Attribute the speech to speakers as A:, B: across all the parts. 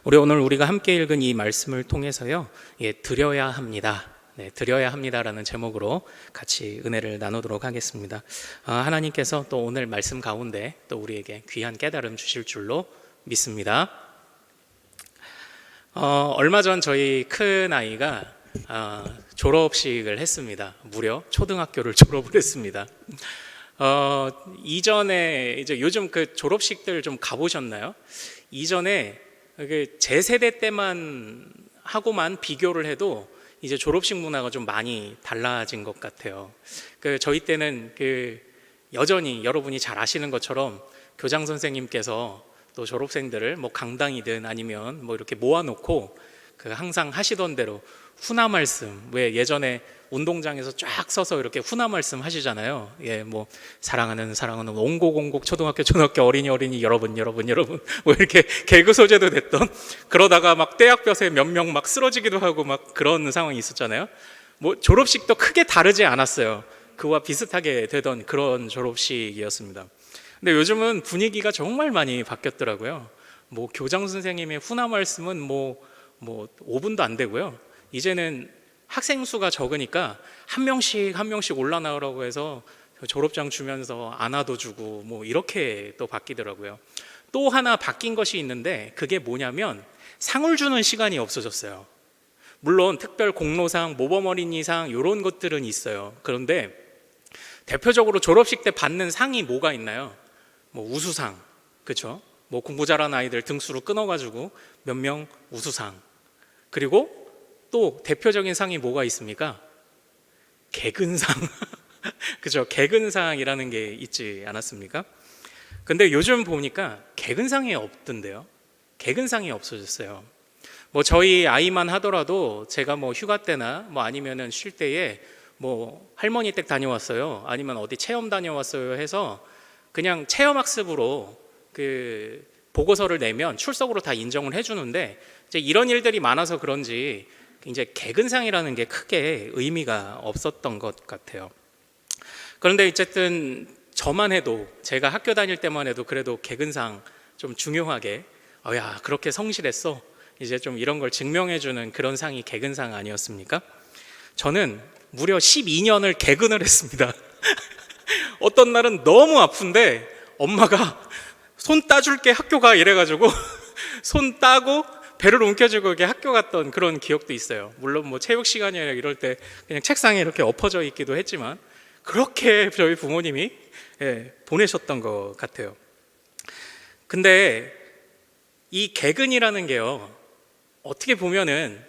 A: 우리가 함께 읽은 이 말씀을 통해서요, 드려야 합니다. 드려야 합니다라는 제목으로 같이 은혜를 나누도록 하겠습니다. 하나님께서 또 오늘 말씀 가운데 또 우리에게 귀한 깨달음 주실 줄로 믿습니다. 얼마 전 저희 큰 아이가 졸업식을 했습니다. 무려 초등학교를 졸업을 했습니다. 이전에 이제 요즘 그 졸업식들 좀 가보셨나요? 이전에 제 세대 때만 하고만 비교를 해도 이제 졸업식 문화가 좀 많이 달라진 것 같아요. 저희 때는 여전히 여러분이 잘 아시는 것처럼 교장 선생님께서 또 졸업생들을 뭐 강당이든 아니면 뭐 이렇게 모아놓고 항상 하시던 대로 훈화 말씀, 왜 예전에 운동장에서 쫙 서서 이렇게 훈화 말씀 하시잖아요. 뭐 사랑하는 온곡 초등학교 어린이 여러분 뭐 이렇게 개그 소재도 됐던, 그러다가 막 떼약볕에 몇 명 막 쓰러지기도 하고 막 그런 상황이 있었잖아요. 뭐 졸업식도 크게 다르지 않았어요. 그와 비슷하게 되던 그런 졸업식이었습니다. 근데 요즘은 분위기가 정말 많이 바뀌었더라고요. 뭐 교장 선생님의 훈화 말씀은 뭐 5분도 안 되고요. 이제는 학생 수가 적으니까 한 명씩 올라나오라고 해서 졸업장 주면서 안아도 주고 뭐 이렇게 또 바뀌더라고요. 또 하나 바뀐 것이 있는데, 그게 뭐냐면 상을 주는 시간이 없어졌어요. 물론 특별 공로상, 모범 어린이상 이런 것들은 있어요. 그런데 대표적으로 졸업식 때 받는 상이 뭐가 있나요? 뭐 우수상, 그렇죠? 뭐 공부 잘하는 아이들 등수로 끊어가지고 몇 명 우수상. 그리고 또 대표적인 상이 뭐가 있습니까? 개근상. 그죠? 개근상이라는 게 있지 않았습니까? 근데 요즘 보니까 개근상이 없던데요. 개근상이 없어졌어요. 뭐 저희 아이만 하더라도 제가 뭐 휴가 때나 뭐 아니면은 쉴 때에 뭐 할머니 댁 다녀왔어요, 아니면 어디 체험 다녀왔어요 해서 그냥 체험학습으로 보고서를 내면 출석으로 다 인정을 해주는데, 이제 이런 일들이 많아서 그런지 이제 개근상이라는 게 크게 의미가 없었던 것 같아요. 그런데 어쨌든 저만 해도, 제가 학교 다닐 때만 해도 그래도 개근상 좀 중요하게, 야 그렇게 성실했어, 이제 좀 이런 걸 증명해주는 그런 상이 개근상 아니었습니까? 저는 무려 12년을 개근을 했습니다. 어떤 날은 너무 아픈데 엄마가 손 따줄게 학교 가 이래가지고 손 따고 배를 움켜쥐고 이렇게 학교 갔던 그런 기억도 있어요. 물론 뭐 체육 시간이나 이럴 때 그냥 책상에 이렇게 엎어져 있기도 했지만 그렇게 저희 부모님이 보내셨던 것 같아요. 근데 이 개근이라는 게요, 어떻게 보면은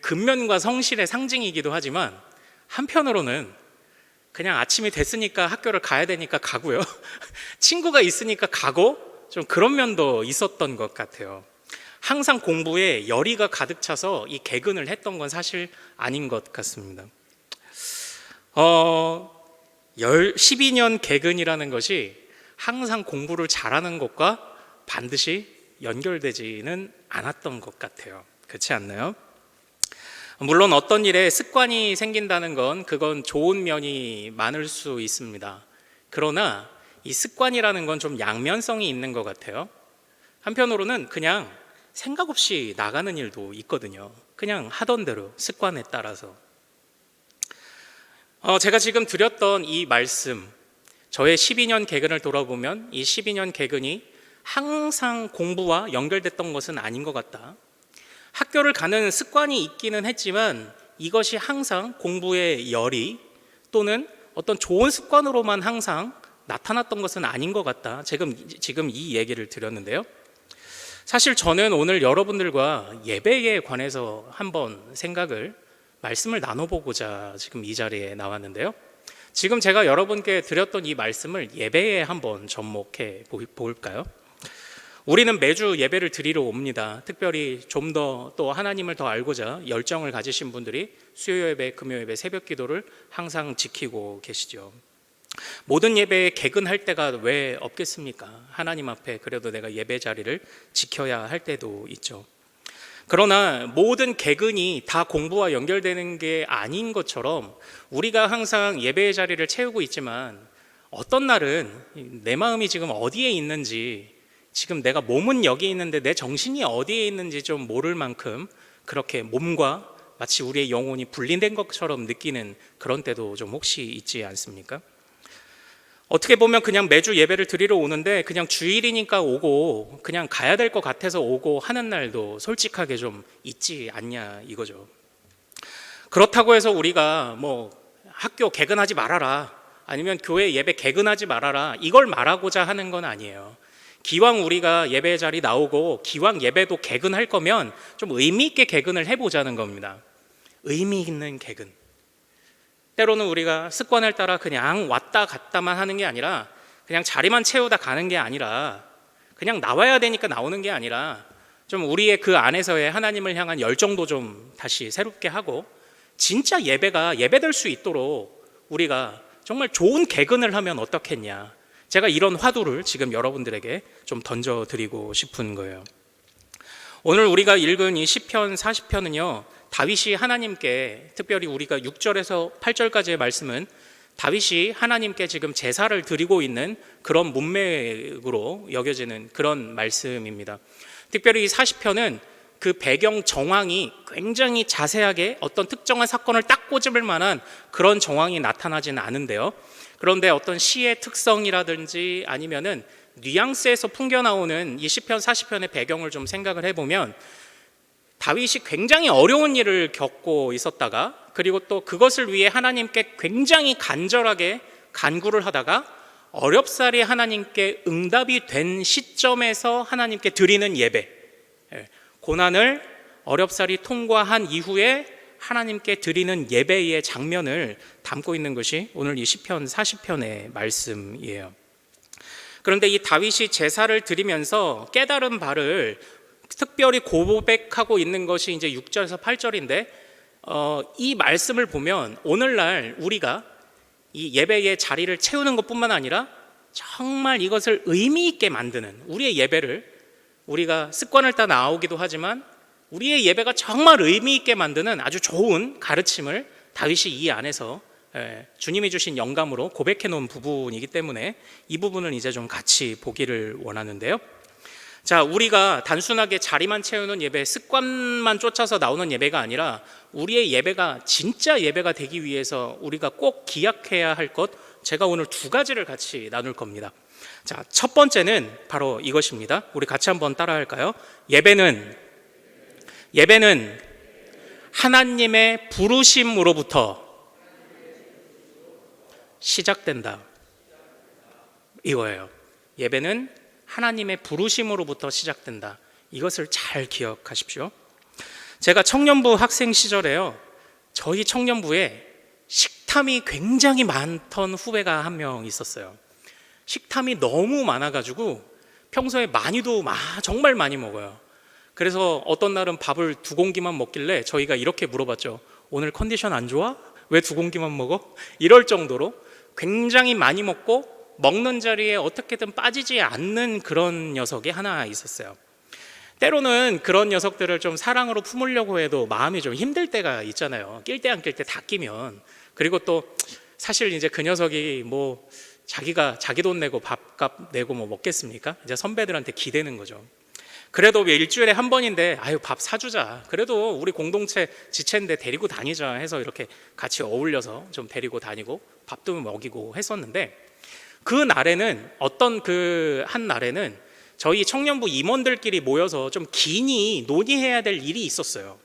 A: 근면과 성실의 상징이기도 하지만 한편으로는 그냥 아침이 됐으니까 학교를 가야 되니까 가고요. 친구가 있으니까 가고, 좀 그런 면도 있었던 것 같아요. 항상 공부에 열의가 가득 차서 이 개근을 했던 건 사실 아닌 것 같습니다. 12년 개근이라는 것이 항상 공부를 잘하는 것과 반드시 연결되지는 않았던 것 같아요. 그렇지 않나요? 물론 어떤 일에 습관이 생긴다는 그건 좋은 면이 많을 수 있습니다. 그러나 이 습관이라는 건 좀 양면성이 있는 것 같아요. 한편으로는 그냥 생각 없이 나가는 일도 있거든요. 그냥 하던 대로 습관에 따라서. 제가 지금 드렸던 이 말씀, 저의 12년 개근을 돌아보면 이 12년 개근이 항상 공부와 연결됐던 것은 아닌 것 같다. 학교를 가는 습관이 있기는 했지만 이것이 항상 공부의 열의 또는 어떤 좋은 습관으로만 항상 나타났던 것은 아닌 것 같다. 지금 이 얘기를 드렸는데요. 사실 저는 오늘 여러분들과 예배에 관해서 한번 말씀을 나눠보고자 지금 이 자리에 나왔는데요. 지금 제가 여러분께 드렸던 이 말씀을 예배에 한번 접목해 볼까요? 우리는 매주 예배를 드리러 옵니다. 특별히 좀 더 또 하나님을 더 알고자 열정을 가지신 분들이 수요 예배, 금요 예배, 새벽 기도를 항상 지키고 계시죠. 모든 예배에 개근할 때가 왜 없겠습니까? 하나님 앞에 그래도 내가 예배 자리를 지켜야 할 때도 있죠. 그러나 모든 개근이 다 공부와 연결되는 게 아닌 것처럼 우리가 항상 예배의 자리를 채우고 있지만 어떤 날은 내 마음이 지금 어디에 있는지 지금 내가 몸은 여기 있는데 내 정신이 어디에 있는지 좀 모를 만큼 그렇게 몸과 마치 우리의 영혼이 분리된 것처럼 느끼는 그런 때도 좀 혹시 있지 않습니까? 어떻게 보면 그냥 매주 예배를 드리러 오는데 그냥 주일이니까 오고 그냥 가야 될 것 같아서 오고 하는 날도 솔직하게 좀 있지 않냐 이거죠. 그렇다고 해서 우리가 뭐 학교 개근하지 말아라, 아니면 교회 예배 개근하지 말아라, 이걸 말하고자 하는 건 아니에요. 기왕 우리가 예배 자리 나오고 기왕 예배도 개근할 거면 좀 의미 있게 개근을 해보자는 겁니다. 의미 있는 개근. 때로는 우리가 습관을 따라 그냥 왔다 갔다만 하는 게 아니라, 그냥 자리만 채우다 가는 게 아니라, 그냥 나와야 되니까 나오는 게 아니라 좀 우리의 그 안에서의 하나님을 향한 열정도 좀 다시 새롭게 하고, 진짜 예배가 예배될 수 있도록 우리가 정말 좋은 개근을 하면 어떻겠냐. 제가 이런 화두를 지금 여러분들에게 좀 던져드리고 싶은 거예요. 오늘 우리가 읽은 이 시편 40편은요, 다윗이 하나님께, 특별히 우리가 6절에서 8절까지의 말씀은 다윗이 하나님께 지금 제사를 드리고 있는 그런 문맥으로 여겨지는 그런 말씀입니다. 특별히 이 40편은 그 배경 정황이 굉장히 자세하게 어떤 특정한 사건을 딱 꽂을 만한 그런 정황이 나타나지는 않은데요, 그런데 어떤 시의 특성이라든지 아니면은 뉘앙스에서 풍겨나오는 이 시편 40편의 배경을 좀 생각을 해보면, 다윗이 굉장히 어려운 일을 겪고 있었다가, 그리고 또 그것을 위해 하나님께 굉장히 간절하게 간구를 하다가 어렵사리 하나님께 응답이 된 시점에서 하나님께 드리는 예배, 고난을 어렵사리 통과한 이후에 하나님께 드리는 예배의 장면을 담고 있는 것이 오늘 이 시편 40편의 말씀이에요. 그런데 이 다윗이 제사를 드리면서 깨달은 바를 특별히 고백하고 있는 것이 이제 6절에서 8절인데, 이 말씀을 보면 오늘날 우리가 이 예배의 자리를 채우는 것뿐만 아니라 정말 이것을 의미 있게 만드는, 우리의 예배를 우리가 습관을 따라 나오기도 하지만 우리의 예배가 정말 의미 있게 만드는 아주 좋은 가르침을 다윗이 이 안에서 주님이 주신 영감으로 고백해 놓은 부분이기 때문에 이 부분을 이제 좀 같이 보기를 원하는데요. 자, 우리가 단순하게 자리만 채우는 예배, 습관만 쫓아서 나오는 예배가 아니라 우리의 예배가 진짜 예배가 되기 위해서 우리가 꼭 기억해야 할 것, 제가 오늘 두 가지를 같이 나눌 겁니다. 자, 첫 번째는 바로 이것입니다. 우리 같이 한번 따라 할까요? 예배는 하나님의 부르심으로부터 시작된다, 이거예요. 예배는 하나님의 부르심으로부터 시작된다. 이것을 잘 기억하십시오. 제가 청년부 학생 시절에요, 저희 청년부에 식탐이 굉장히 많던 후배가 한 명 있었어요. 식탐이 너무 많아가지고 평소에 많이도 정말 많이 먹어요. 그래서 어떤 날은 밥을 2공기만 먹길래 저희가 이렇게 물어봤죠. 오늘 컨디션 안 좋아? 왜 2공기만 먹어? 이럴 정도로 굉장히 많이 먹고 먹는 자리에 어떻게든 빠지지 않는 그런 녀석이 하나 있었어요. 때로는 그런 녀석들을 좀 사랑으로 품으려고 해도 마음이 좀 힘들 때가 있잖아요. 낄 때 안 낄 때 다 끼면. 그리고 또 사실 이제 그 녀석이 뭐 자기가 자기 돈 내고 밥값 내고 뭐 먹겠습니까? 이제 선배들한테 기대는 거죠. 그래도 왜 일주일에 한 번인데 아유 밥 사주자, 그래도 우리 공동체 지체인데 데리고 다니자 해서 이렇게 같이 어울려서 좀 데리고 다니고 밥도 먹이고 했었는데, 그 날에는 어떤 그 한 날에는 저희 청년부 임원들끼리 모여서 좀 긴히 논의해야 될 일이 있었어요.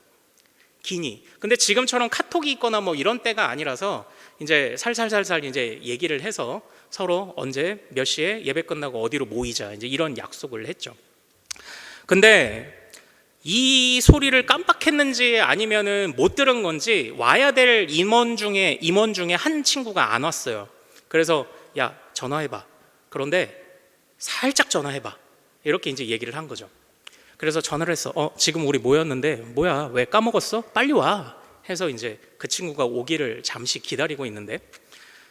A: 긴히. 근데 지금처럼 카톡이 있거나 뭐 이런 때가 아니라서 이제 살살살살 이제 얘기를 해서 서로 언제 몇 시에 예배 끝나고 어디로 모이자, 이제 이런 약속을 했죠. 근데 이 소리를 깜빡했는지 아니면은 못 들은 건지 와야 될 임원 중에 한 친구가 안 왔어요. 그래서 야, 전화해봐. 그런데 살짝 전화해봐. 이렇게 이제 얘기를 한 거죠. 그래서 전화를 했어. 지금 우리 모였는데 뭐야, 왜 까먹었어? 빨리 와. 해서 이제 그 친구가 오기를 잠시 기다리고 있는데,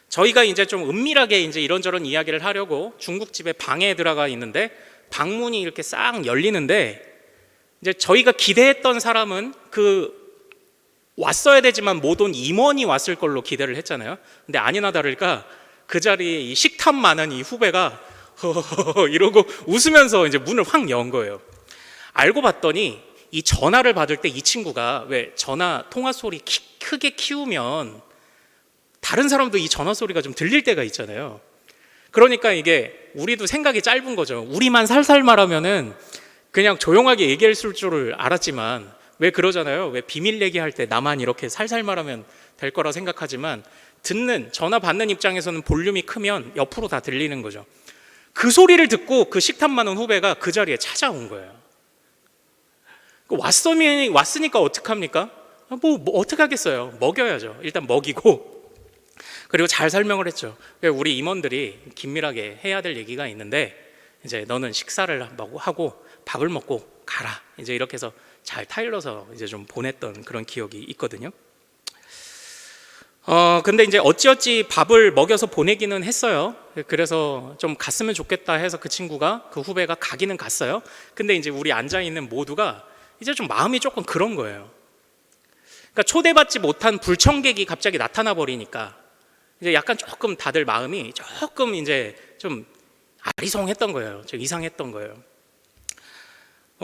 A: 저희가 이제 좀 은밀하게 이제 이런저런 이야기를 하려고 중국집에 방에 들어가 있는데 방문이 이렇게 싹 열리는데, 이제 저희가 기대했던 사람은 그 왔어야 되지만 못 온 임원이 왔을 걸로 기대를 했잖아요. 근데 아니나 다를까 그 자리에 이 식탐 많은 이 후배가 이러고 웃으면서 이제 문을 확 연 거예요. 알고 봤더니 이 전화를 받을 때 이 친구가 왜 전화 통화 소리 크게 키우면 다른 사람도 이 전화 소리가 좀 들릴 때가 있잖아요. 그러니까 이게 우리도 생각이 짧은 거죠. 우리만 살살 말하면은 그냥 조용하게 얘기했을 줄을 알았지만 왜 그러잖아요. 왜 비밀 얘기할 때 나만 이렇게 살살 말하면 될 거라 생각하지만 듣는 전화 받는 입장에서는 볼륨이 크면 옆으로 다 들리는 거죠. 그 소리를 듣고 그 식탐 많은 후배가 그 자리에 찾아온 거예요. 왔으니까 어떡합니까? 뭐 어떻게 하겠어요. 먹여야죠. 일단 먹이고 그리고 잘 설명을 했죠. 우리 임원들이 긴밀하게 해야 될 얘기가 있는데 이제 너는 식사를 하고 밥을 먹고 가라. 이제 이렇게 해서 잘 타일러서 이제 좀 보냈던 그런 기억이 있거든요. 근데 이제 어찌어찌 밥을 먹여서 보내기는 했어요. 그래서 좀 갔으면 좋겠다 해서 그 친구가 그 후배가 가기는 갔어요. 근데 이제 우리 앉아 있는 모두가 이제 좀 마음이 조금 그런 거예요. 그러니까 초대받지 못한 불청객이 갑자기 나타나 버리니까 이제 약간 조금 다들 마음이 조금 이제 좀 아리송했던 거예요. 좀 이상했던 거예요.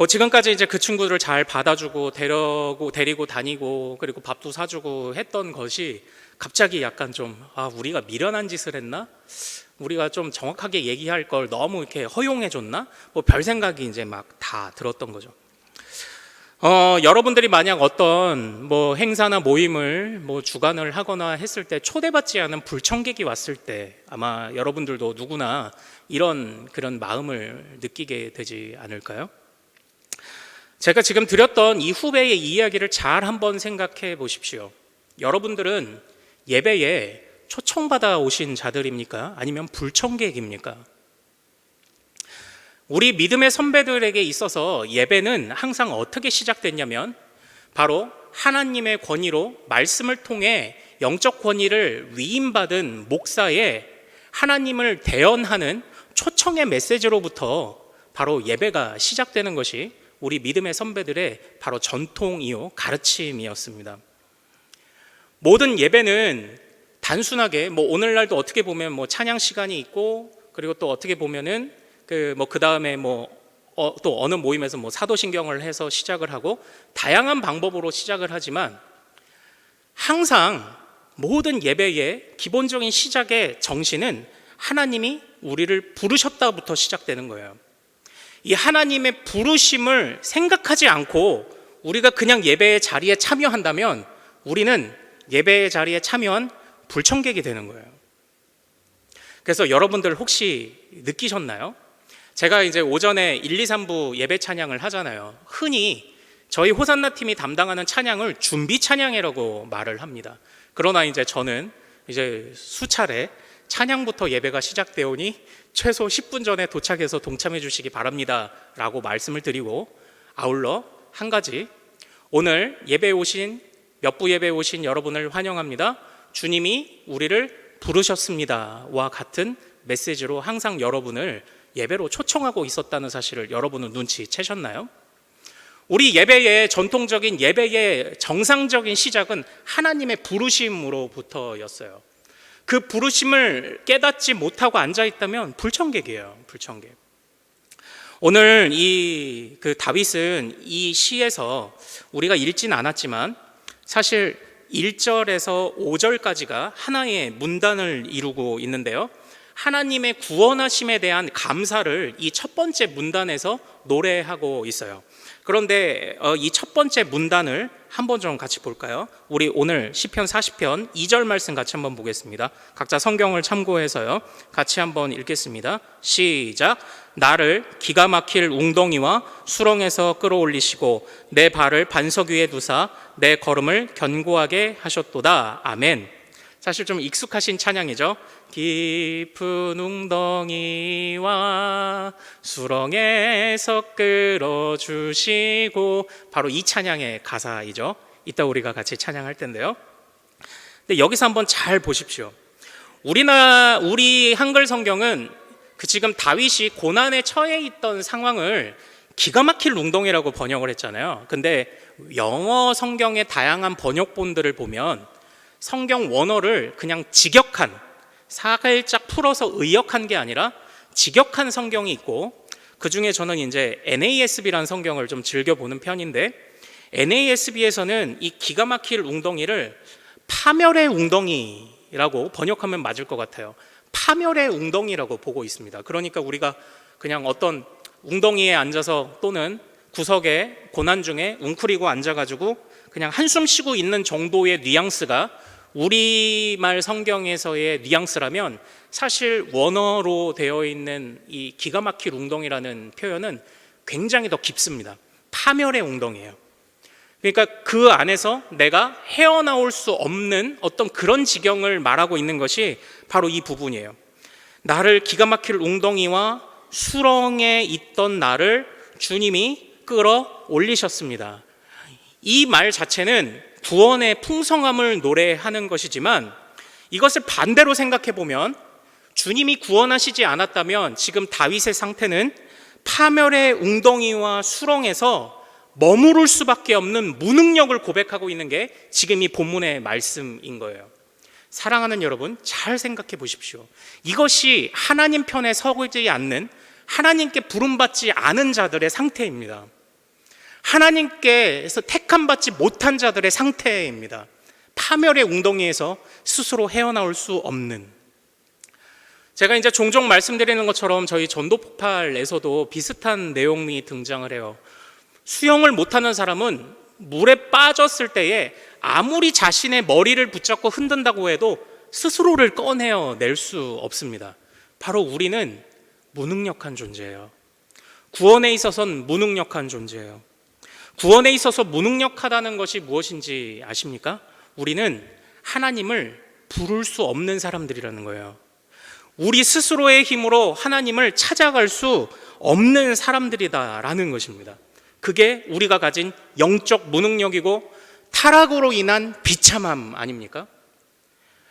A: 지금까지 이제 그 친구들을 잘 받아주고 데리고 다니고 그리고 밥도 사주고 했던 것이 갑자기 약간 좀 우리가 미련한 짓을 했나? 우리가 좀 정확하게 얘기할 걸 너무 이렇게 허용해 줬나? 뭐 별 생각이 이제 막 다 들었던 거죠. 여러분들이 만약 어떤 뭐 행사나 모임을 뭐 주관을 하거나 했을 때 초대받지 않은 불청객이 왔을 때 아마 여러분들도 누구나 그런 마음을 느끼게 되지 않을까요? 제가 지금 드렸던 이 후배의 이야기를 잘 한번 생각해 보십시오. 여러분들은 예배에 초청받아 오신 자들입니까? 아니면 불청객입니까? 우리 믿음의 선배들에게 있어서 예배는 항상 어떻게 시작됐냐면 바로 하나님의 권위로 말씀을 통해 영적 권위를 위임받은 목사의 하나님을 대언하는 초청의 메시지로부터 바로 예배가 시작되는 것이 우리 믿음의 선배들의 바로 전통이요 가르침이었습니다. 모든 예배는 단순하게 뭐 오늘날도 어떻게 보면 뭐 찬양 시간이 있고 그리고 또 어떻게 보면은 그 다음에 또 어느 모임에서 뭐 사도신경을 해서 시작을 하고 다양한 방법으로 시작을 하지만 항상 모든 예배의 기본적인 시작의 정신은 하나님이 우리를 부르셨다부터 시작되는 거예요. 이 하나님의 부르심을 생각하지 않고 우리가 그냥 예배의 자리에 참여한다면 우리는 예배의 자리에 참여한 불청객이 되는 거예요. 그래서 여러분들 혹시 느끼셨나요? 제가 이제 오전에 1, 2, 3부 예배 찬양을 하잖아요. 흔히 저희 호산나 팀이 담당하는 찬양을 준비 찬양이라고 말을 합니다. 그러나 이제 저는 이제 수차례 찬양부터 예배가 시작되오니 최소 10분 전에 도착해서 동참해 주시기 바랍니다 라고 말씀을 드리고 아울러 한 가지 오늘 예배에 오신 몇부 예배에 오신 여러분을 환영합니다. 주님이 우리를 부르셨습니다 와 같은 메시지로 항상 여러분을 예배로 초청하고 있었다는 사실을 여러분은 눈치채셨나요? 우리 예배의 전통적인 예배의 정상적인 시작은 하나님의 부르심으로부터였어요. 그 부르심을 깨닫지 못하고 앉아있다면 불청객이에요. 불청객. 오늘 다윗은 이 시에서 우리가 읽진 않았지만 사실 1절에서 5절까지가 하나의 문단을 이루고 있는데요. 하나님의 구원하심에 대한 감사를 이 첫 번째 문단에서 노래하고 있어요. 그런데 이 첫 번째 문단을 한번 좀 같이 볼까요? 우리 오늘 시편 40편 2절 말씀 같이 한번 보겠습니다. 각자 성경을 참고해서요. 같이 한번 읽겠습니다. 시작. 나를 기가 막힐 웅덩이와 수렁에서 끌어올리시고 내 발을 반석 위에 두사 내 걸음을 견고하게 하셨도다. 아멘. 사실 좀 익숙하신 찬양이죠. 깊은 웅덩이와 수렁에서 끌어주시고 바로 이 찬양의 가사이죠. 이따 우리가 같이 찬양할 텐데요. 근데 여기서 한번 잘 보십시오. 우리 한글 성경은 지금 다윗이 고난에 처해 있던 상황을 기가 막힐 웅덩이라고 번역을 했잖아요. 근데 영어 성경의 다양한 번역본들을 보면 성경 원어를 그냥 직역한 살짝 풀어서 의역한 게 아니라 직역한 성경이 있고, 그 중에 저는 이제 NASB라는 성경을 좀 즐겨보는 편인데, NASB에서는 이 기가 막힐 웅덩이를 파멸의 웅덩이라고 번역하면 맞을 것 같아요. 파멸의 웅덩이라고 보고 있습니다. 그러니까 우리가 그냥 어떤 웅덩이에 앉아서 또는 구석에 고난 중에 웅크리고 앉아가지고 그냥 한숨 쉬고 있는 정도의 뉘앙스가 우리말 성경에서의 뉘앙스라면, 사실 원어로 되어 있는 이 기가 막힐 웅덩이라는 표현은 굉장히 더 깊습니다. 파멸의 웅덩이에요. 그러니까 그 안에서 내가 헤어나올 수 없는 어떤 그런 지경을 말하고 있는 것이 바로 이 부분이에요. 나를 기가 막힐 웅덩이와 수렁에 있던 나를 주님이 끌어올리셨습니다. 이 말 자체는 구원의 풍성함을 노래하는 것이지만, 이것을 반대로 생각해 보면 주님이 구원하시지 않았다면 지금 다윗의 상태는 파멸의 웅덩이와 수렁에서 머무를 수밖에 없는 무능력을 고백하고 있는 게 지금 이 본문의 말씀인 거예요. 사랑하는 여러분, 잘 생각해 보십시오. 이것이 하나님 편에 서지 않는, 하나님께 부름받지 않은 자들의 상태입니다. 하나님께서 택함받지 못한 자들의 상태입니다. 파멸의 웅덩이에서 스스로 헤어나올 수 없는. 제가 이제 종종 말씀드리는 것처럼 저희 전도폭발에서도 비슷한 내용이 등장을 해요. 수영을 못하는 사람은 물에 빠졌을 때에 아무리 자신의 머리를 붙잡고 흔든다고 해도 스스로를 꺼내어 낼 수 없습니다. 바로 우리는 무능력한 존재예요. 구원에 있어서는 무능력한 존재예요. 구원에 있어서 무능력하다는 것이 무엇인지 아십니까? 우리는 하나님을 부를 수 없는 사람들이라는 거예요. 우리 스스로의 힘으로 하나님을 찾아갈 수 없는 사람들이다라는 것입니다. 그게 우리가 가진 영적 무능력이고 타락으로 인한 비참함 아닙니까?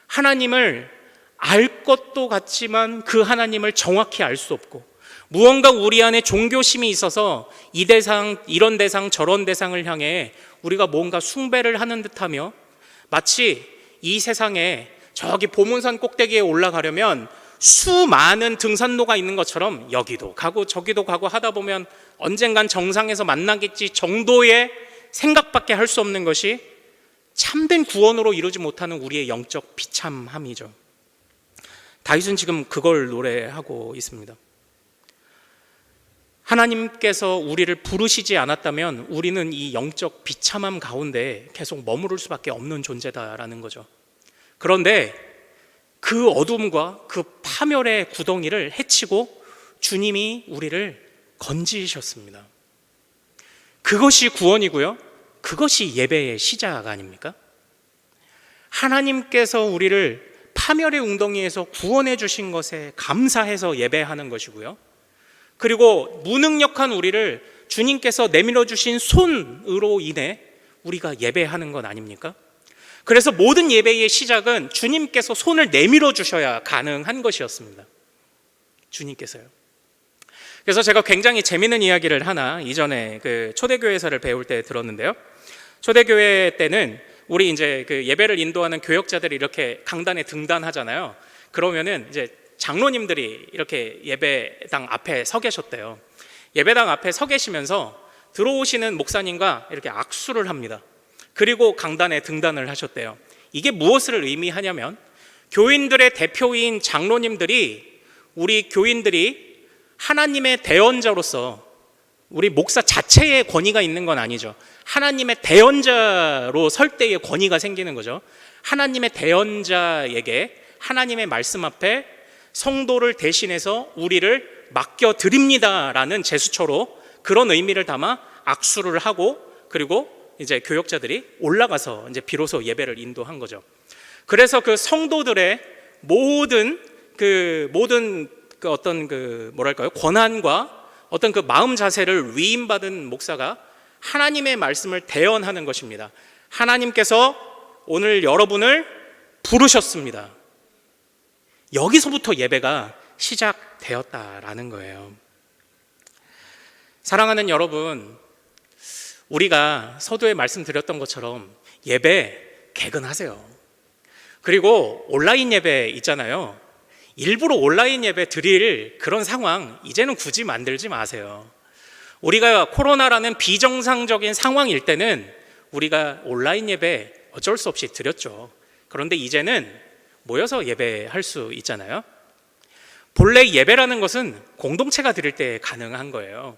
A: 하나님을 알 것도 같지만 그 하나님을 정확히 알 수 없고, 무언가 우리 안에 종교심이 있어서 이 대상, 이런 대상, 저런 대상을 향해 우리가 뭔가 숭배를 하는 듯하며, 마치 이 세상에 저기 보문산 꼭대기에 올라가려면 수많은 등산로가 있는 것처럼 여기도 가고 저기도 가고 하다 보면 언젠간 정상에서 만나겠지 정도의 생각밖에 할 수 없는 것이 참된 구원으로 이루지 못하는 우리의 영적 비참함이죠. 다윗은 지금 그걸 노래하고 있습니다. 하나님께서 우리를 부르시지 않았다면 우리는 이 영적 비참함 가운데 계속 머무를 수밖에 없는 존재다라는 거죠. 그런데 그 어둠과 그 파멸의 구덩이를 헤치고 주님이 우리를 건지셨습니다. 그것이 구원이고요, 그것이 예배의 시작 아닙니까? 하나님께서 우리를 파멸의 웅덩이에서 구원해 주신 것에 감사해서 예배하는 것이고요, 그리고 무능력한 우리를 주님께서 내밀어 주신 손으로 인해 우리가 예배하는 것 아닙니까? 그래서 모든 예배의 시작은 주님께서 손을 내밀어 주셔야 가능한 것이었습니다. 주님께서요. 그래서 제가 굉장히 재미있는 이야기를 하나 이전에 그 초대교회에서를 배울 때 들었는데요. 초대교회 때는 우리 이제 그 예배를 인도하는 교역자들이 이렇게 강단에 등단하잖아요. 그러면은 이제 장로님들이 이렇게 예배당 앞에 서 계셨대요. 예배당 앞에 서 계시면서 들어오시는 목사님과 이렇게 악수를 합니다. 그리고 강단에 등단을 하셨대요. 이게 무엇을 의미하냐면, 교인들의 대표인 장로님들이, 우리 교인들이 하나님의 대언자로서, 우리 목사 자체의 권위가 있는 건 아니죠. 하나님의 대언자로 설 때의 권위가 생기는 거죠. 하나님의 대언자에게 하나님의 말씀 앞에 성도를 대신해서 우리를 맡겨드립니다라는 제스처로 그런 의미를 담아 악수를 하고, 그리고 이제 교역자들이 올라가서 이제 비로소 예배를 인도한 거죠. 그래서 그 성도들의 모든 어떤 뭐랄까요, 권한과 어떤 그 마음 자세를 위임받은 목사가 하나님의 말씀을 대언하는 것입니다. 하나님께서 오늘 여러분을 부르셨습니다. 여기서부터 예배가 시작되었다라는 거예요. 사랑하는 여러분, 우리가 서두에 말씀드렸던 것처럼 예배 개근하세요. 그리고 온라인 예배 있잖아요. 일부러 온라인 예배 드릴 그런 상황 이제는 굳이 만들지 마세요. 우리가 코로나라는 비정상적인 상황일 때는 우리가 온라인 예배 어쩔 수 없이 드렸죠. 그런데 이제는 모여서 예배할 수 있잖아요. 본래 예배라는 것은 공동체가 드릴 때 가능한 거예요.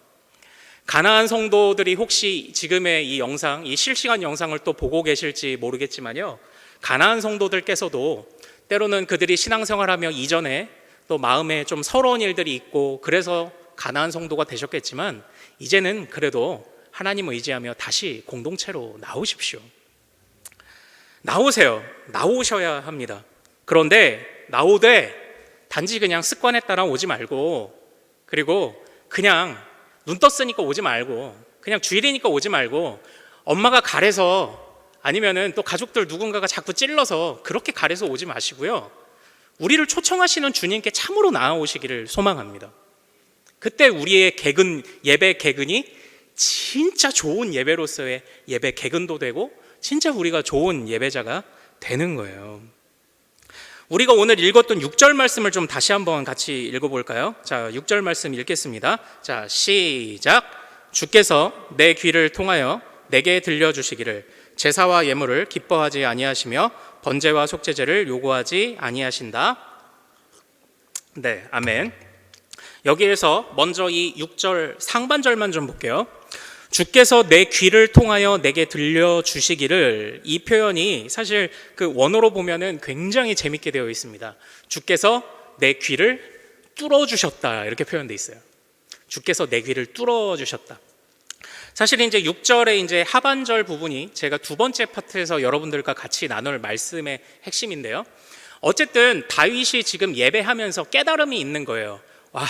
A: 가나안 성도들이 혹시 지금의 이 영상, 이 실시간 영상을 또 보고 계실지 모르겠지만요, 가나안 성도들께서도 때로는 그들이 신앙생활하며 이전에 또 마음에 좀 서러운 일들이 있고 그래서 가나안 성도가 되셨겠지만, 이제는 그래도 하나님을 의지하며 다시 공동체로 나오십시오. 나오세요. 나오셔야 합니다. 그런데 나오되 단지 그냥 습관에 따라 오지 말고, 그리고 그냥 눈 떴으니까 오지 말고, 그냥 주일이니까 오지 말고, 엄마가 가래서 아니면은 또 가족들 누군가가 자꾸 찔러서 그렇게 가래서 오지 마시고요, 우리를 초청하시는 주님께 참으로 나아오시기를 소망합니다. 그때 우리의 예배 개근이 진짜 좋은 예배로서의 예배 개근도 되고 진짜 우리가 좋은 예배자가 되는 거예요. 우리가 오늘 읽었던 6절 말씀을 좀 다시 한번 같이 읽어볼까요? 자, 6절 말씀 읽겠습니다. 자, 시작. 주께서 내 귀를 통하여 내게 들려주시기를 제사와 예물을 기뻐하지 아니하시며 번제와 속죄제를 요구하지 아니하신다. 네, 아멘. 여기에서 먼저 이 6절 상반절만 좀 볼게요. 주께서 내 귀를 통하여 내게 들려주시기를, 이 표현이 사실 그 원어로 보면은 굉장히 재밌게 되어 있습니다. 주께서 내 귀를 뚫어주셨다, 이렇게 표현되어 있어요. 주께서 내 귀를 뚫어주셨다. 사실 이제 6절의 이제 하반절 부분이 제가 두 번째 파트에서 여러분들과 같이 나눌 말씀의 핵심인데요. 어쨌든 다윗이 지금 예배하면서 깨달음이 있는 거예요. 와,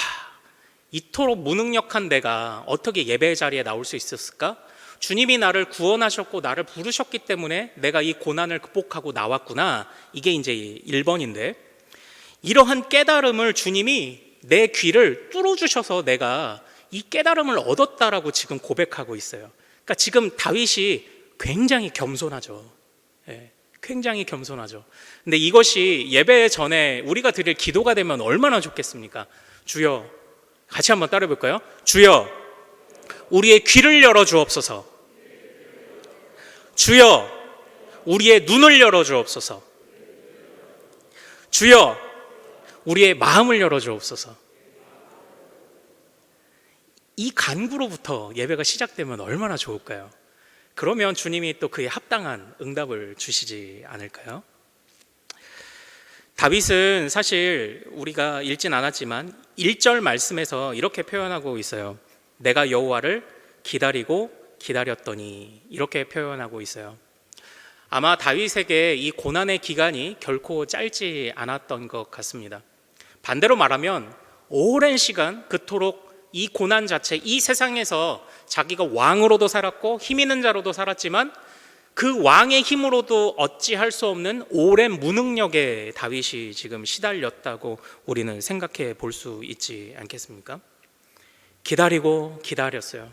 A: 이토록 무능력한 내가 어떻게 예배 자리에 나올 수 있었을까? 주님이 나를 구원하셨고 나를 부르셨기 때문에 내가 이 고난을 극복하고 나왔구나. 이게 이제 1번인데, 이러한 깨달음을 주님이 내 귀를 뚫어주셔서 내가 이 깨달음을 얻었다라고 지금 고백하고 있어요. 그러니까 지금 다윗이 굉장히 겸손하죠. 굉장히 겸손하죠. 근데 이것이 예배 전에 우리가 드릴 기도가 되면 얼마나 좋겠습니까? 주여, 같이 한번 따라해 볼까요? 주여, 우리의 귀를 열어 주옵소서. 주여, 우리의 눈을 열어 주옵소서. 주여, 우리의 마음을 열어 주옵소서. 이 간구로부터 예배가 시작되면 얼마나 좋을까요? 그러면 주님이 또 그에 합당한 응답을 주시지 않을까요? 다윗은 사실 우리가 읽진 않았지만 1절 말씀에서 이렇게 표현하고 있어요. 내가 여호와를 기다리고 기다렸더니, 이렇게 표현하고 있어요. 아마 다윗에게 이 고난의 기간이 결코 짧지 않았던 것 같습니다. 반대로 말하면 오랜 시간 그토록 이 고난 자체, 이 세상에서 자기가 왕으로도 살았고 힘 있는 자로도 살았지만 그 왕의 힘으로도 어찌할 수 없는 오랜 무능력에 다윗이 지금 시달렸다고 우리는 생각해 볼 수 있지 않겠습니까? 기다리고 기다렸어요.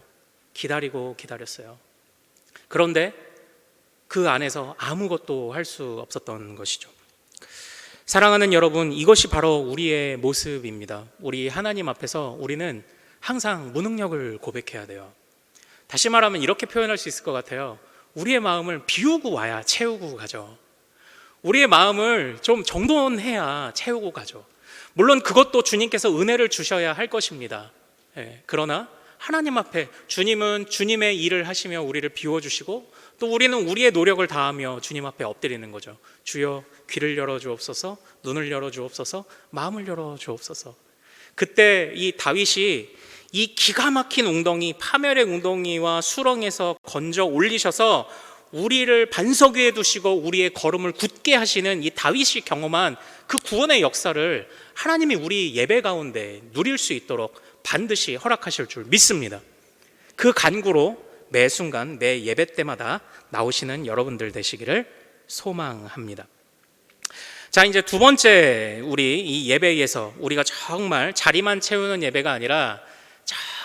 A: 기다리고 기다렸어요. 그런데 그 안에서 아무것도 할 수 없었던 것이죠. 사랑하는 여러분, 이것이 바로 우리의 모습입니다. 우리 하나님 앞에서 우리는 항상 무능력을 고백해야 돼요. 다시 말하면 이렇게 표현할 수 있을 것 같아요. 우리의 마음을 비우고 와야 채우고 가죠. 우리의 마음을 좀 정돈해야 채우고 가죠. 물론 그것도 주님께서 은혜를 주셔야 할 것입니다. 그러나 하나님 앞에 주님은 주님의 일을 하시며 우리를 비워주시고, 또 우리는 우리의 노력을 다하며 주님 앞에 엎드리는 거죠. 주여, 귀를 열어주옵소서, 눈을 열어주옵소서, 마음을 열어주옵소서. 그때 이 다윗이 이 기가 막힌 웅덩이, 파멸의 웅덩이와 수렁에서 건져 올리셔서 우리를 반석 위에 두시고 우리의 걸음을 굳게 하시는 이 다윗이 경험한 그 구원의 역사를 하나님이 우리 예배 가운데 누릴 수 있도록 반드시 허락하실 줄 믿습니다. 그 간구로 매 순간 매 예배 때마다 나오시는 여러분들 되시기를 소망합니다. 자, 이제 두 번째, 우리 이 예배에서 우리가 정말 자리만 채우는 예배가 아니라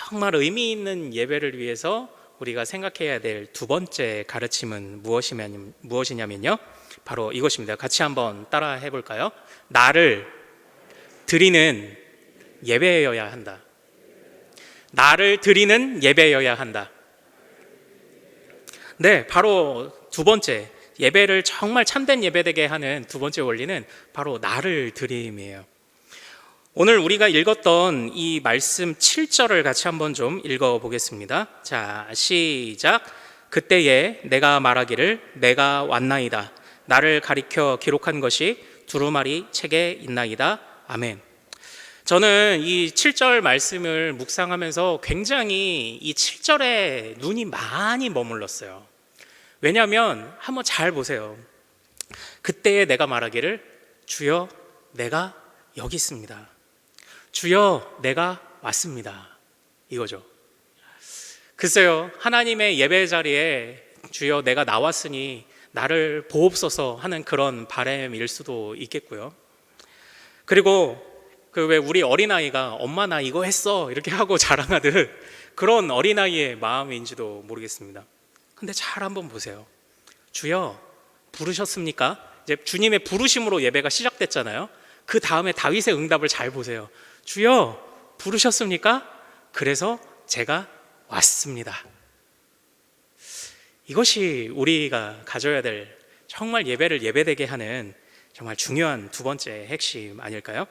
A: 정말 의미 있는 예배를 위해서 우리가 생각해야 될 두 번째 가르침은 무엇이냐면요, 바로 이것입니다. 같이 한번 따라 해볼까요? 나를 드리는 예배여야 한다. 나를 드리는 예배여야 한다. 네, 바로 두 번째, 예배를 정말 참된 예배되게 하는 두 번째 원리는 바로 나를 드림이에요. 오늘 우리가 읽었던 이 말씀 7절을 같이 한번 좀 읽어보겠습니다. 자, 시작. 그때에 내가 말하기를 내가 왔나이다. 나를 가리켜 기록한 것이 두루마리 책에 있나이다. 아멘. 저는 이 7절 말씀을 묵상하면서 굉장히 이 7절에 눈이 많이 머물렀어요. 왜냐하면 한번 잘 보세요. 그때에 내가 말하기를 주여 내가 여기 있습니다. 주여 내가 왔습니다. 이거죠. 글쎄요, 하나님의 예배 자리에 주여 내가 나왔으니 나를 보옵소서 하는 그런 바람일 수도 있겠고요. 그리고 그 왜 우리 어린아이가 엄마 나 이거 했어 이렇게 하고 자랑하듯 그런 어린아이의 마음인지도 모르겠습니다. 근데 잘 한번 보세요. 주여 부르셨습니까? 이제 주님의 부르심으로 예배가 시작됐잖아요. 그 다음에 다윗의 응답을 잘 보세요. 주여 부르셨습니까? 그래서 제가 왔습니다. 이것이 우리가 가져야 될 정말 예배를 예배되게 하는 정말 중요한 두 번째 핵심 아닐까요?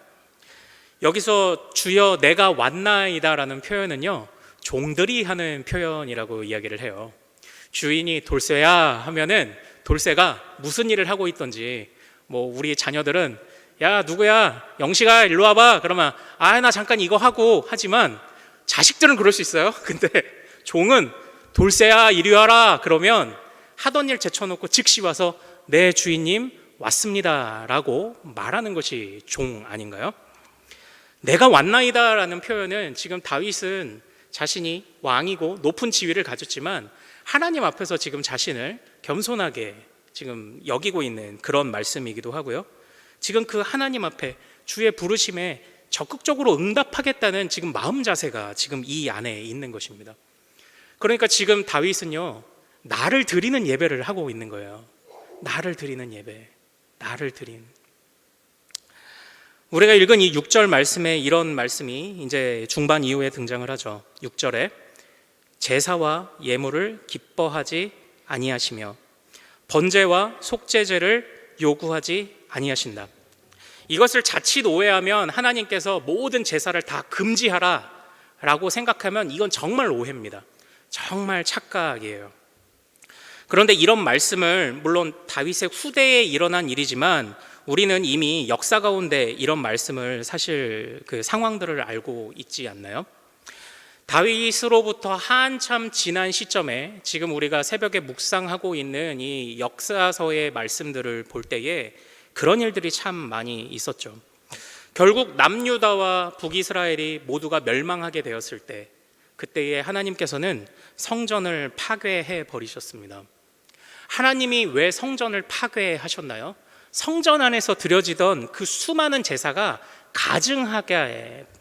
A: 여기서 주여 내가 왔나이다 라는 표현은요, 종들이 하는 표현이라고 이야기를 해요. 주인이 돌쇠야 하면은 돌쇠가 무슨 일을 하고 있던지, 뭐 우리 자녀들은 야 누구야 영식아 일로 와봐 그러면 아 나 잠깐 이거 하고 하지만 자식들은 그럴 수 있어요. 근데 종은 돌쇠야 이리 와라 그러면 하던 일 제쳐놓고 즉시 와서 네 주인님 왔습니다 라고 말하는 것이 종 아닌가요? 내가 왔나이다 라는 표현은 지금 다윗은 자신이 왕이고 높은 지위를 가졌지만 하나님 앞에서 지금 자신을 겸손하게 지금 여기고 있는 그런 말씀이기도 하고요. 지금 그 하나님 앞에 주의 부르심에 적극적으로 응답하겠다는 지금 마음 자세가 지금 이 안에 있는 것입니다. 그러니까 지금 다윗은요, 나를 드리는 예배를 하고 있는 거예요. 나를 드리는 예배, 나를 드린. 우리가 읽은 이 6절 말씀에 이런 말씀이 이제 중반 이후에 등장을 하죠. 6절에 제사와 예물을 기뻐하지 아니하시며 번제와 속죄제를 요구하지 아니하신다. 이것을 자칫 오해하면 하나님께서 모든 제사를 다 금지하라 라고 생각하면 이건 정말 오해입니다. 정말 착각이에요. 그런데 이런 말씀을 물론 다윗의 후대에 일어난 일이지만 우리는 이미 역사 가운데 이런 말씀을 사실 그 상황들을 알고 있지 않나요? 다윗으로부터 한참 지난 시점에 지금 우리가 새벽에 묵상하고 있는 이 역사서의 말씀들을 볼 때에 그런 일들이 참 많이 있었죠. 결국 남유다와 북이스라엘이 모두가 멸망하게 되었을 때 그때에 하나님께서는 성전을 파괴해 버리셨습니다. 하나님이 왜 성전을 파괴하셨나요? 성전 안에서 드려지던 그 수많은 제사가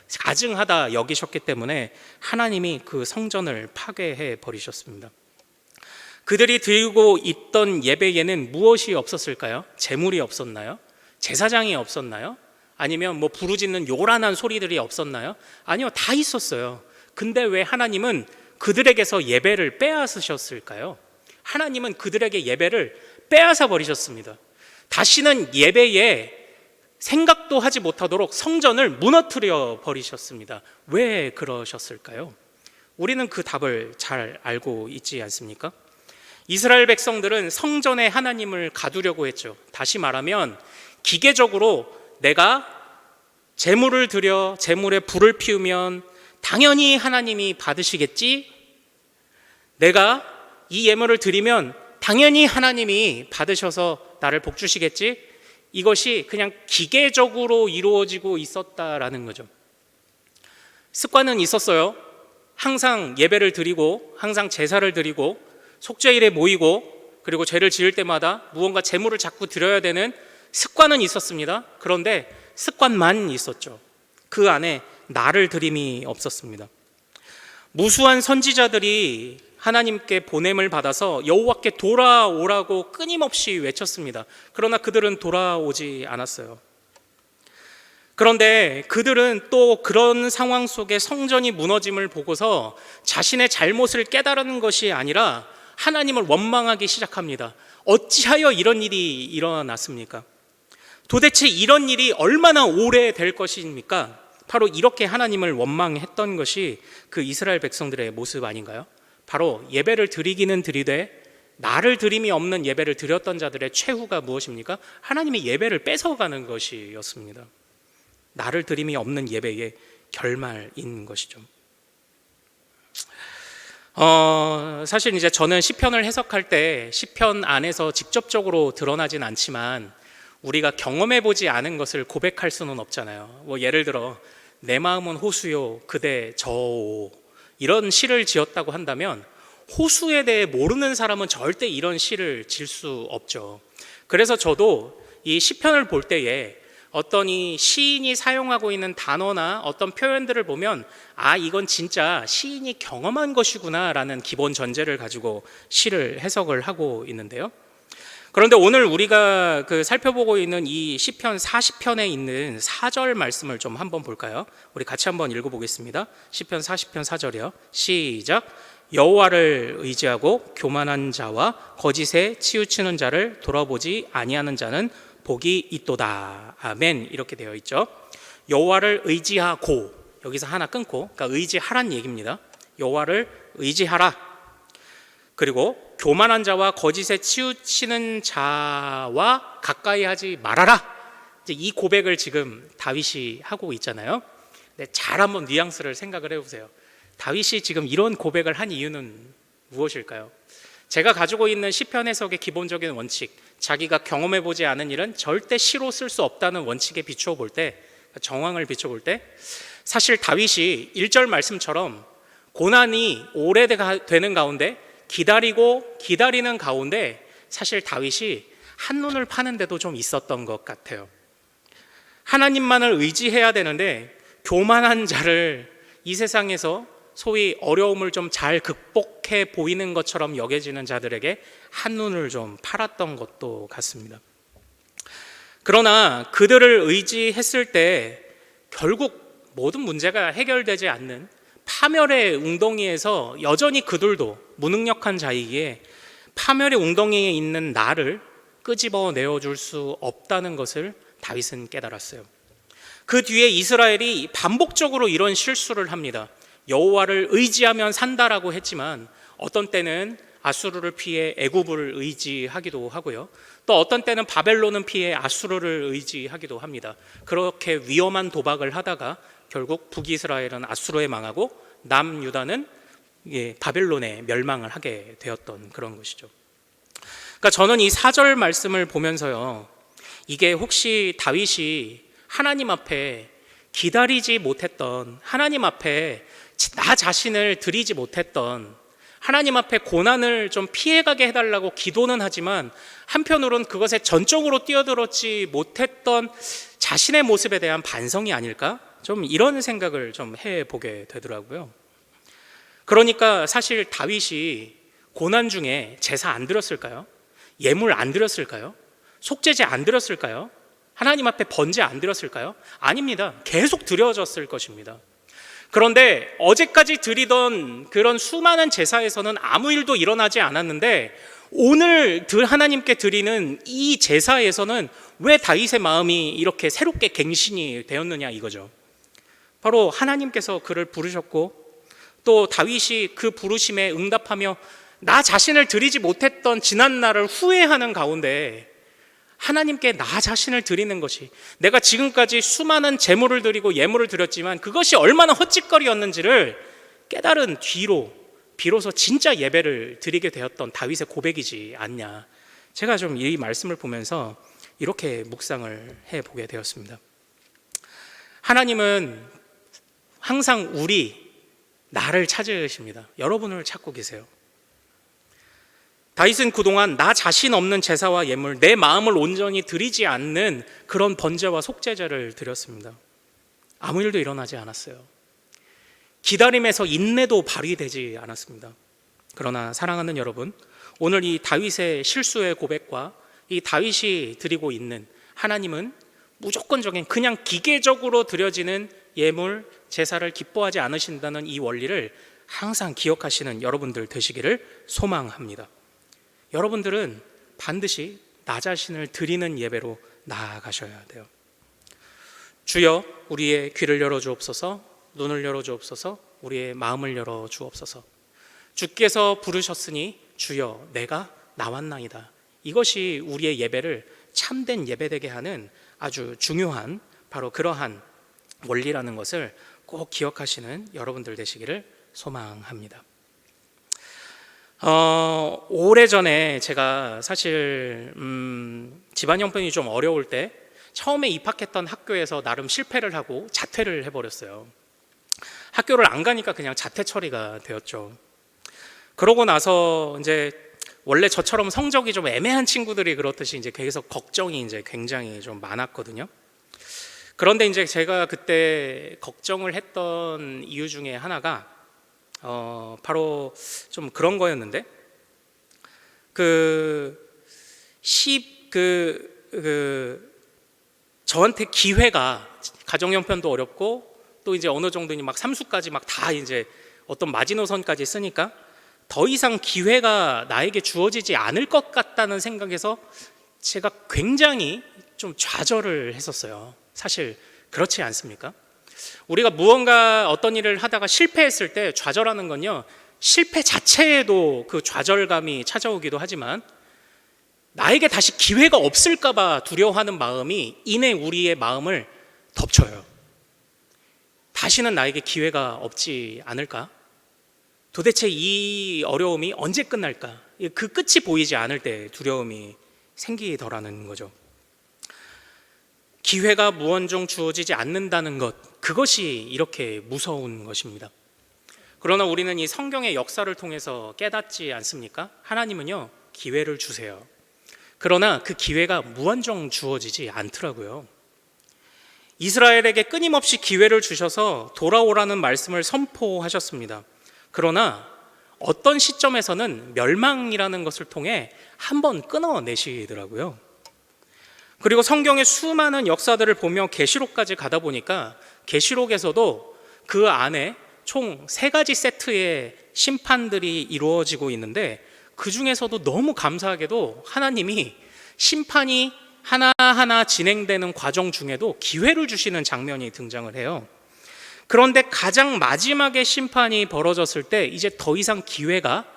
A: 가증하다 여기셨기 때문에 하나님이 그 성전을 파괴해 버리셨습니다. 그들이 드리고 있던 예배에는 무엇이 없었을까요? 제물이 없었나요? 제사장이 없었나요? 아니면 뭐 부르짖는 요란한 소리들이 없었나요? 아니요, 다 있었어요. 근데 왜 하나님은 그들에게서 예배를 빼앗으셨을까요? 하나님은 그들에게 예배를 빼앗아 버리셨습니다. 다시는 예배에 생각도 하지 못하도록 성전을 무너뜨려 버리셨습니다. 왜 그러셨을까요? 우리는 그 답을 잘 알고 있지 않습니까? 이스라엘 백성들은 성전에 하나님을 가두려고 했죠. 다시 말하면 기계적으로 내가 제물을 드려 제물에 불을 피우면 당연히 하나님이 받으시겠지? 내가 이 예물을 드리면 당연히 하나님이 받으셔서 나를 복주시겠지? 이것이 그냥 기계적으로 이루어지고 있었다라는 거죠. 습관은 있었어요. 항상 예배를 드리고 항상 제사를 드리고 속죄일에 모이고 그리고 죄를 지을 때마다 무언가 제물을 자꾸 드려야 되는 습관은 있었습니다. 그런데 습관만 있었죠. 그 안에 나를 드림이 없었습니다. 무수한 선지자들이 하나님께 보냄을 받아서 여호와께 돌아오라고 끊임없이 외쳤습니다. 그러나 그들은 돌아오지 않았어요. 그런데 그들은 또 그런 상황 속에 성전이 무너짐을 보고서 자신의 잘못을 깨달은 것이 아니라 하나님을 원망하기 시작합니다. 어찌하여 이런 일이 일어났습니까? 도대체 이런 일이 얼마나 오래 될 것입니까? 바로 이렇게 하나님을 원망했던 것이 그 이스라엘 백성들의 모습 아닌가요? 바로 예배를 드리기는 드리되 나를 드림이 없는 예배를 드렸던 자들의 최후가 무엇입니까? 하나님의 예배를 뺏어가는 것이었습니다. 나를 드림이 없는 예배의 결말인 것이죠. 사실 이제 저는 시편을 해석할 때 시편 안에서 직접적으로 드러나진 않지만 우리가 경험해 보지 않은 것을 고백할 수는 없잖아요. 뭐 예를 들어 내 마음은 호수요 그대 저오 이런 시를 지었다고 한다면 호수에 대해 모르는 사람은 절대 이런 시를 질 수 없죠. 그래서 저도 이 시편을 볼 때에 어떤 이 시인이 사용하고 있는 단어나 어떤 표현들을 보면 아 이건 진짜 시인이 경험한 것이구나 라는 기본 전제를 가지고 시를 해석을 하고 있는데요. 그런데 오늘 우리가 살펴보고 있는 이 시편 40편에 있는 4절 말씀을 좀 한번 볼까요? 우리 같이 한번 읽어보겠습니다. 시편 40편 4절이요. 시작. 여호와를 의지하고 교만한 자와 거짓에 치우치는 자를 돌아보지 아니하는 자는 복이 있도다. 아멘. 이렇게 되어 있죠. 여호와를 의지하고 여기서 하나 끊고 그러니까 의지하란 얘기입니다. 여호와를 의지하라. 그리고 교만한 자와 거짓에 치우치는 자와 가까이 하지 말아라. 이제 이 고백을 지금 다윗이 하고 있잖아요. 근데 잘 한번 뉘앙스를 생각을 해보세요. 다윗이 지금 이런 고백을 한 이유는 무엇일까요? 제가 가지고 있는 시편 해석의 기본적인 원칙, 자기가 경험해보지 않은 일은 절대 시로 쓸 수 없다는 원칙에 비추어 볼 때, 정황을 비춰볼 때 사실 다윗이 1절 말씀처럼 고난이 오래되는 가운데 기다리는 가운데 사실 다윗이 한눈을 파는 데도 좀 있었던 것 같아요. 하나님만을 의지해야 되는데 교만한 자를 이 세상에서 소위 어려움을 좀 잘 극복해 보이는 것처럼 여겨지는 자들에게 한눈을 좀 팔았던 것도 같습니다. 그러나 그들을 의지했을 때 결국 모든 문제가 해결되지 않는 파멸의 웅덩이에서 여전히 그들도 무능력한 자이기에 파멸의 웅덩이에 있는 나를 끄집어 내어줄 수 없다는 것을 다윗은 깨달았어요. 그 뒤에 이스라엘이 반복적으로 이런 실수를 합니다. 여호와를 의지하면 산다라고 했지만 어떤 때는 아수르를 피해 애굽을 의지하기도 하고요. 또 어떤 때는 바벨론은 피해 아수르를 의지하기도 합니다. 그렇게 위험한 도박을 하다가 결국 북이스라엘은 아수르에 망하고 남유다는 바벨론에 멸망을 하게 되었던 그런 것이죠. 그러니까 저는 이 4절 말씀을 보면서요, 이게 혹시 다윗이 하나님 앞에 기다리지 못했던, 하나님 앞에 나 자신을 드리지 못했던, 하나님 앞에 고난을 좀 피해가게 해달라고 기도는 하지만 한편으로는 그것에 전적으로 뛰어들었지 못했던 자신의 모습에 대한 반성이 아닐까? 좀 이런 생각을 좀 해보게 되더라고요. 그러니까 사실 다윗이 고난 중에 제사 안 드렸을까요? 예물 안 드렸을까요? 속죄제 안 드렸을까요? 하나님 앞에 번제 안 드렸을까요? 아닙니다. 계속 드려졌을 것입니다. 그런데 어제까지 드리던 그런 수많은 제사에서는 아무 일도 일어나지 않았는데 오늘 하나님께 드리는 이 제사에서는 왜 다윗의 마음이 이렇게 새롭게 갱신이 되었느냐 이거죠. 바로 하나님께서 그를 부르셨고 또 다윗이 그 부르심에 응답하며 나 자신을 드리지 못했던 지난 날을 후회하는 가운데 하나님께 나 자신을 드리는 것이, 내가 지금까지 수많은 제물을 드리고 예물을 드렸지만 그것이 얼마나 헛짓거리였는지를 깨달은 뒤로 비로소 진짜 예배를 드리게 되었던 다윗의 고백이지 않냐. 제가 좀 이 말씀을 보면서 이렇게 묵상을 해보게 되었습니다. 하나님은 항상 나를 찾으십니다. 여러분을 찾고 계세요. 다윗은 그동안 나 자신 없는 제사와 예물, 내 마음을 온전히 드리지 않는 그런 번제와 속죄제를 드렸습니다. 아무 일도 일어나지 않았어요. 기다림에서 인내도 발휘되지 않았습니다. 그러나 사랑하는 여러분, 오늘 이 다윗의 실수의 고백과 이 다윗이 드리고 있는 하나님은 무조건적인 그냥 기계적으로 드려지는 예물, 제사를 기뻐하지 않으신다는 이 원리를 항상 기억하시는 여러분들 되시기를 소망합니다. 여러분들은 반드시 나 자신을 드리는 예배로 나아가셔야 돼요. 주여 우리의 귀를 열어주옵소서, 눈을 열어주옵소서, 우리의 마음을 열어주옵소서. 주께서 부르셨으니 주여 내가 나왔나이다. 이것이 우리의 예배를 참된 예배되게 하는 아주 중요한 바로 그러한 원리라는 것을 꼭 기억하시는 여러분들 되시기를 소망합니다. 오래전에 제가 사실 집안 형편이 좀 어려울 때 처음에 입학했던 학교에서 나름 실패를 하고 자퇴를 해버렸어요. 학교를 안 가니까 그냥 자퇴 처리가 되었죠. 그러고 나서 이제 원래 저처럼 성적이 좀 애매한 친구들이 그렇듯이 이제 계속 걱정이 이제 굉장히 좀 많았거든요. 그런데 이제 제가 그때 걱정을 했던 이유 중에 하나가 바로 좀 그런 거였는데 저한테 기회가 가정 형편도 어렵고 또 이제 어느 정도니 막 삼수까지 막 다 이제 어떤 마지노선까지 쓰니까 더 이상 기회가 나에게 주어지지 않을 것 같다는 생각에서 제가 굉장히 좀 좌절을 했었어요. 사실 그렇지 않습니까? 우리가 무언가 어떤 일을 하다가 실패했을 때 좌절하는 건요, 실패 자체에도 그 좌절감이 찾아오기도 하지만 나에게 다시 기회가 없을까 봐 두려워하는 마음이 이내 우리의 마음을 덮쳐요. 다시는 나에게 기회가 없지 않을까? 도대체 이 어려움이 언제 끝날까? 그 끝이 보이지 않을 때 두려움이 생기더라는 거죠. 기회가 무언정 주어지지 않는다는 것, 그것이 이렇게 무서운 것입니다. 그러나 우리는 이 성경의 역사를 통해서 깨닫지 않습니까? 하나님은요, 기회를 주세요. 그러나 그 기회가 무한정 주어지지 않더라고요. 이스라엘에게 끊임없이 기회를 주셔서 돌아오라는 말씀을 선포하셨습니다. 그러나 어떤 시점에서는 멸망이라는 것을 통해 한번 끊어내시더라고요. 그리고 성경의 수많은 역사들을 보며 계시록까지 가다 보니까 계시록에서도 그 안에 총 3가지 세트의 심판들이 이루어지고 있는데 그 중에서도 너무 감사하게도 하나님이 심판이 하나하나 진행되는 과정 중에도 기회를 주시는 장면이 등장을 해요. 그런데 가장 마지막에 심판이 벌어졌을 때 이제 더 이상 기회가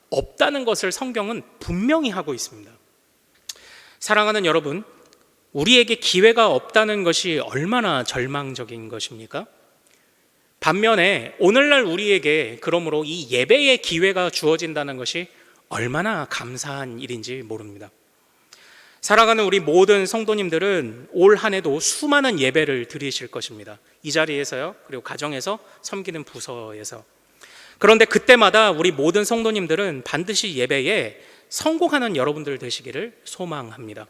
A: 없다는 것을 성경은 분명히 하고 있습니다. 사랑하는 여러분, 우리에게 기회가 없다는 것이 얼마나 절망적인 것입니까? 반면에 오늘날 우리에게 그러므로 이 예배의 기회가 주어진다는 것이 얼마나 감사한 일인지 모릅니다. 사랑하는 우리 모든 성도님들은 올 한 해도 수많은 예배를 드리실 것입니다. 이 자리에서요, 그리고 가정에서, 섬기는 부서에서. 그런데 그때마다 우리 모든 성도님들은 반드시 예배에 성공하는 여러분들 되시기를 소망합니다.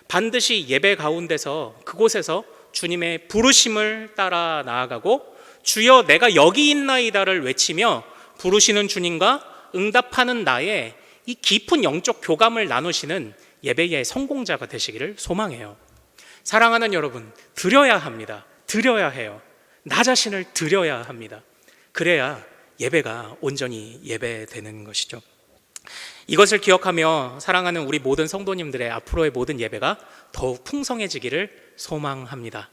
A: 반드시 예배 가운데서 그곳에서 주님의 부르심을 따라 나아가고 주여 내가 여기 있나이다를 외치며 부르시는 주님과 응답하는 나의 이 깊은 영적 교감을 나누시는 예배의 성공자가 되시기를 소망해요. 사랑하는 여러분, 드려야 합니다. 드려야 해요. 나 자신을 드려야 합니다. 그래야 예배가 온전히 예배되는 것이죠. 이것을 기억하며 사랑하는 우리 모든 성도님들의 앞으로의 모든 예배가 더욱 풍성해지기를 소망합니다.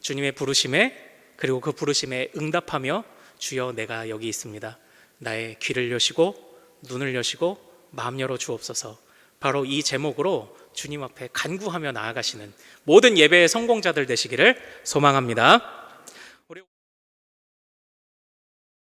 A: 주님의 부르심에, 그리고 그 부르심에 응답하며 주여 내가 여기 있습니다. 나의 귀를 여시고 눈을 여시고 마음 열어 주옵소서. 바로 이 제목으로 주님 앞에 간구하며 나아가시는 모든 예배의 성공자들 되시기를 소망합니다.